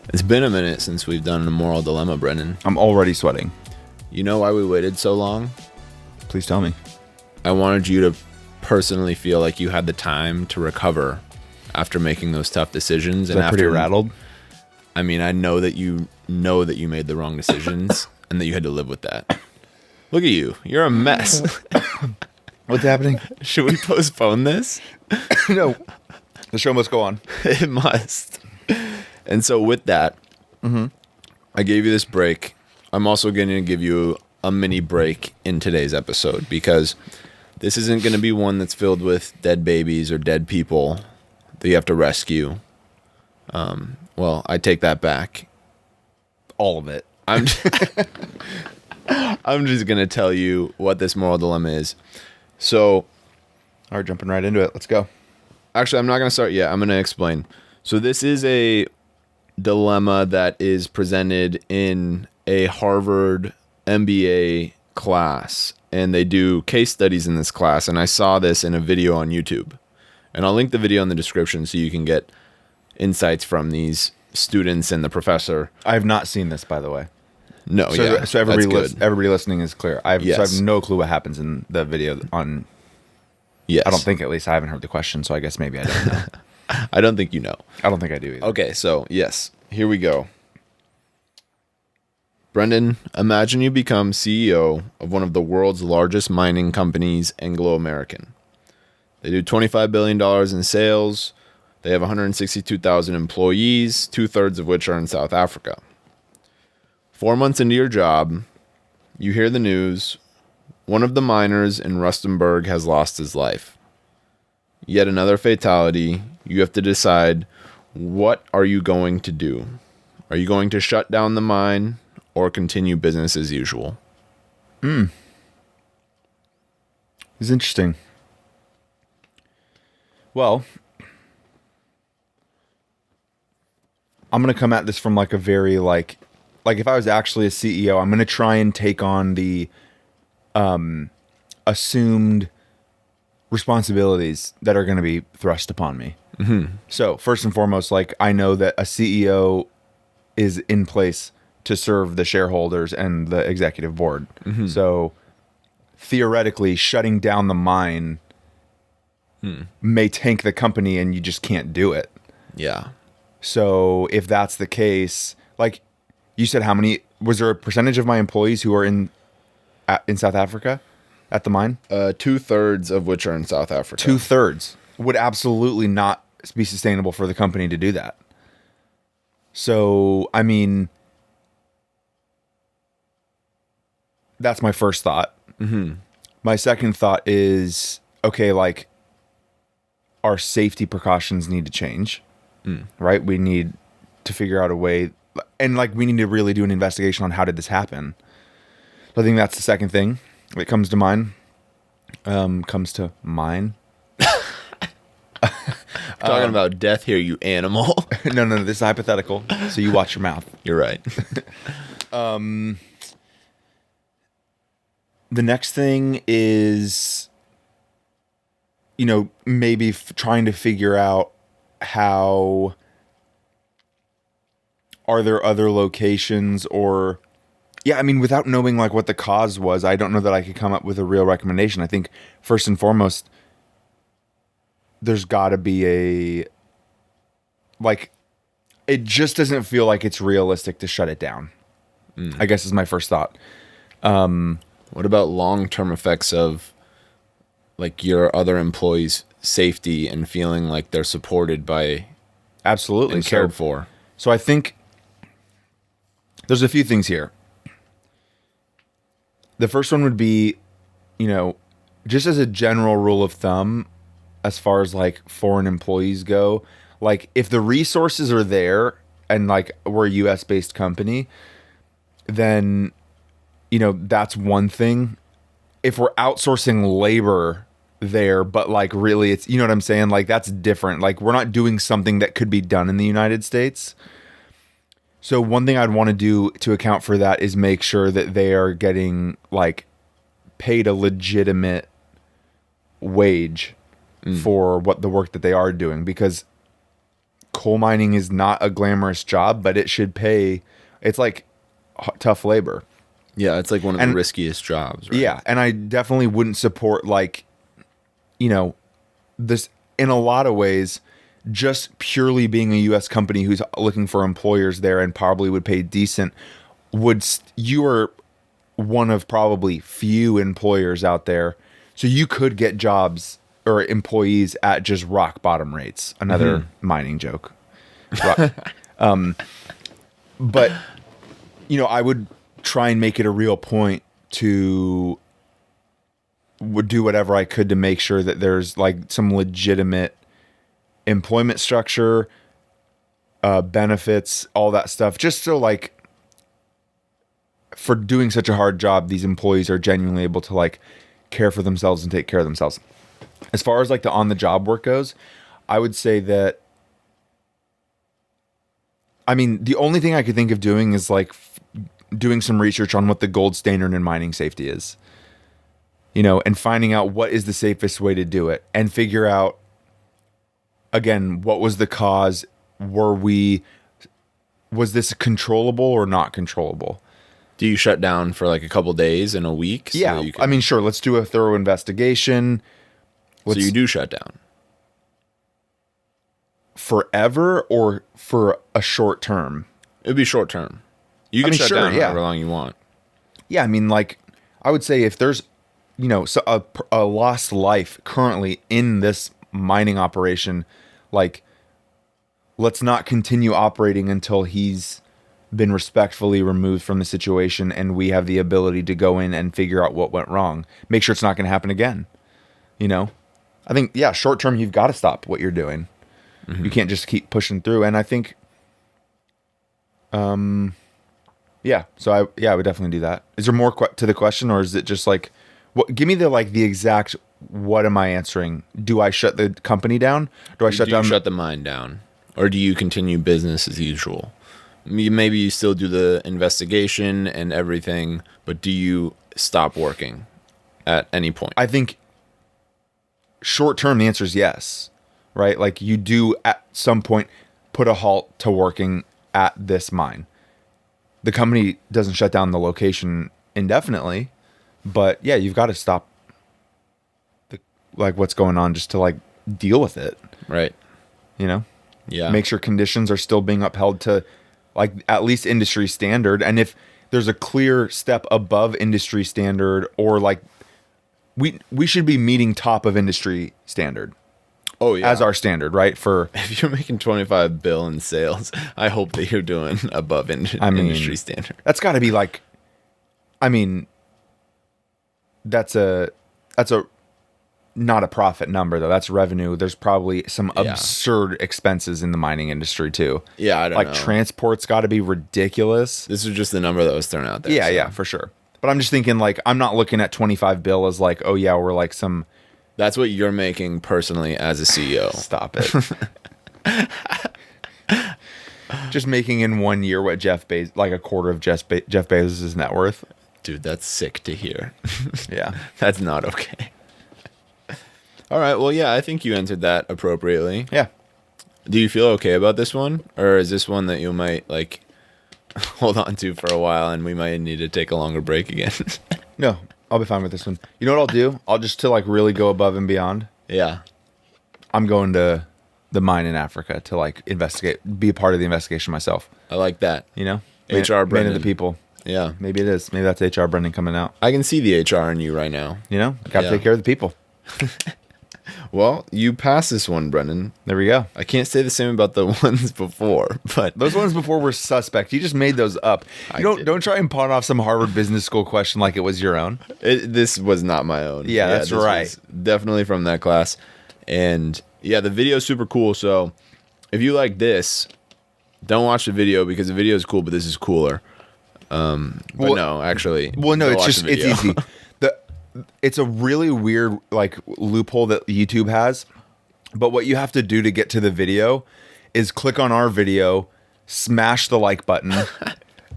It's been a minute since we've done a moral dilemma, Brendan. I'm already sweating. You know why we waited so long? Please tell me. I wanted you to personally feel like you had the time to recover after making those tough decisions. Is that pretty rattled? I mean, I know that you made the wrong decisions and that you had to live with that. Look at you. You're a mess. What's happening? Should we postpone this? No. The show must go on. It must. And so with that, I gave you this break. I'm also going to give you a mini break in today's episode because this isn't going to be one that's filled with dead babies or dead people that you have to rescue. Well, I take that back. All of it. I'm just going to tell you what this moral dilemma is. So, all right, jumping right into it. Let's go. Actually, I'm not going to start yet. I'm going to explain. So this is a dilemma that is presented in a Harvard MBA class, and they do case studies in this class, and I saw this in a video on YouTube, and I'll link the video in the description so you can get insights from these students and the professor. I have not seen this, by the way. No, so everybody listening is clear. So I have no clue what happens in the video on. Yes, I don't think, at least I haven't heard the question, so I guess maybe I don't know. I don't think you know. I don't think I do either. Okay, so yes, here we go. Brendan, imagine you become CEO of one of the world's largest mining companies, Anglo American. They do $25 billion in sales. They have 162,000 employees, 2/3 of which are in South Africa. 4 months into your job, you hear the news. One of the miners in Rustenburg has lost his life. Yet another fatality. You have to decide, what are you going to do? Are you going to shut down the mine or continue business as usual? It's interesting. Well, I'm going to come at this from like a very like if I was actually a CEO, I'm going to try and take on the assumed responsibilities that are going to be thrust upon me. Mm-hmm. So first and foremost, like I know that a CEO is in place to serve the shareholders and the executive board. Mm-hmm. So theoretically, shutting down the mine may tank the company and you just can't do it. Yeah. So if that's the case, like you said, was there a percentage of my employees who are in South Africa at the mine? 2/3 of which are in South Africa. 2/3 would absolutely not be sustainable for the company to do that. So, I mean, that's my first thought. Mm-hmm. My second thought is, okay, like our safety precautions need to change, right? We need to figure out a way, and like we need to really do an investigation on how did this happen. So I think that's the second thing that comes to mind. Talking about death here, you animal. No, this is hypothetical, so you watch your mouth. You're right. The next thing is, maybe trying to figure out how are there other locations or, without knowing like what the cause was, I don't know that I could come up with a real recommendation. I think first and foremost, there's got to be it just doesn't feel like it's realistic to shut it down. I guess is my first thought. What about long-term effects of like your other employees' safety and feeling like they're supported by absolutely and cared for? So I think there's a few things here. The first one would be, just as a general rule of thumb, as far as like foreign employees go, like if the resources are there and like we're a US based company, then, that's one thing. If we're outsourcing labor there, but like really it's, you know what I'm saying? Like that's different. Like we're not doing something that could be done in the United States. So one thing I'd want to do to account for that is make sure that they are getting like paid a legitimate wage for what the work that they are doing, because coal mining is not a glamorous job, but it should pay. It's like tough labor. Yeah, it's like one of the riskiest jobs, right? Yeah, and I definitely wouldn't support, like, you know, this in a lot of ways, just purely being a U.S. company who's looking for employers there and probably would pay decent. You are one of probably few employers out there, so you could get jobs or employees at just rock bottom rates. Another mining joke. But, you know, I would try and make it a real point to would do whatever I could to make sure that there's like some legitimate employment structure, benefits, all that stuff. Just so, like, for doing such a hard job, these employees are genuinely able to like care for themselves and take care of themselves. As far as like the on the job work goes, I would say that, I mean, the only thing I could think of doing is like doing some research on what the gold standard in mining safety is, you know, and finding out what is the safest way to do it, and figure out, again, what was the cause? Was this controllable or not controllable? Do you shut down for like a couple days in a week? So Yeah. I mean, sure. Let's do a thorough investigation. So you do shut down forever or for a short term? It would be short term. You can shut down however long you want. Yeah. I mean, like, I would say if there's, you know, so a lost life currently in this mining operation, like, let's not continue operating until he's been respectfully removed from the situation and we have the ability to go in and figure out what went wrong. Make sure it's not going to happen again. You know, I think, yeah, short term, you've got to stop what you're doing. You can't just keep pushing through. And I think, yeah, so I would definitely do that. Is there more to the question, or is it just like, give me the exact, what am I answering? Do I shut the company down? Do you shut the mine down? Or do you continue business as usual? Maybe you still do the investigation and everything, but do you stop working at any point? I think short term, the answer is yes, right? Like, you do at some point put a halt to working at this mine. The company doesn't shut down the location indefinitely, but yeah, you've got to stop what's going on just to like deal with it. Right. You know? Yeah. Make sure conditions are still being upheld to like at least industry standard. And if there's a clear step above industry standard, or like we should be meeting top of industry standard. Oh yeah. As our standard, right? For if you're making 25 bill in sales, I hope that you're doing above industry standard. That's got to be like, I mean, that's a not a profit number though. That's revenue. There's probably some absurd expenses in the mining industry too. Yeah, I don't know. Like transport's got to be ridiculous. This is just the number that was thrown out there. Yeah, yeah, for sure. But I'm just thinking, like, I'm not looking at 25 bill as like, oh yeah, we're like some. That's what you're making personally as a CEO. Stop it. Just making in 1 year what Jeff Bezos, like a quarter of Jeff Bezos' net worth. Dude, that's sick to hear. Yeah. That's not okay. All right. Well, yeah, I think you answered that appropriately. Yeah. Do you feel okay about this one? Or is this one that you might, like, hold on to for a while and we might need to take a longer break again? No, I'll be fine with this one. You know what I'll do? I'll just to, like, really go above and beyond. Yeah. I'm going to the mine in Africa to, like, investigate, be a part of the investigation myself. I like that. You know? HR Brendan. Man of the people. Yeah. Maybe it is. Maybe that's HR Brendan coming out. I can see the HR in you right now. You know? Got to take care of the people. Well, you passed this one, Brendan. There we go. I can't say the same about the ones before, but those ones before were suspect. You just made those up. Don't try and pawn off some Harvard Business School question like it was your own. This was not my own. Yeah, that's right. Definitely from that class. And yeah, the video is super cool. So if you like this, don't watch the video because the video is cool, but this is cooler. But no, actually. Well, no, it's easy. It's a really weird like loophole that YouTube has, but what you have to do to get to the video is click on our video, smash the like button,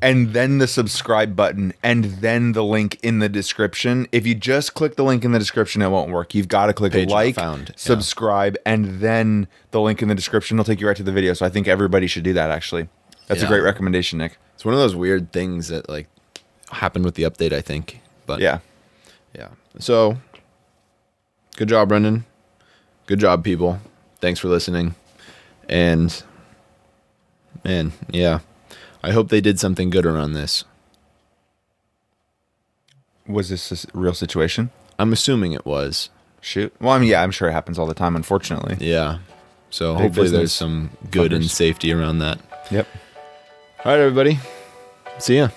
and then the subscribe button, and then the link in the description. If you just click the link in the description, it won't work. You've got to click Page not like, found. Yeah. subscribe, and then the link in the description will take you right to the video. So I think everybody should do that, actually. That's a Yeah. great recommendation, Nick. It's one of those weird things that like happened with the update, I think. But Yeah. yeah. So good job, Brendan. Good job, people. Thanks for listening. And man, yeah. I hope they did something good around this. Was this a real situation? I'm assuming it was. Shoot. Well, I mean, yeah, I'm sure it happens all the time, unfortunately. Yeah. So Big hopefully there's business some good and fuckers. safety around that. Yep. All right, everybody. See ya.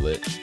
Lit.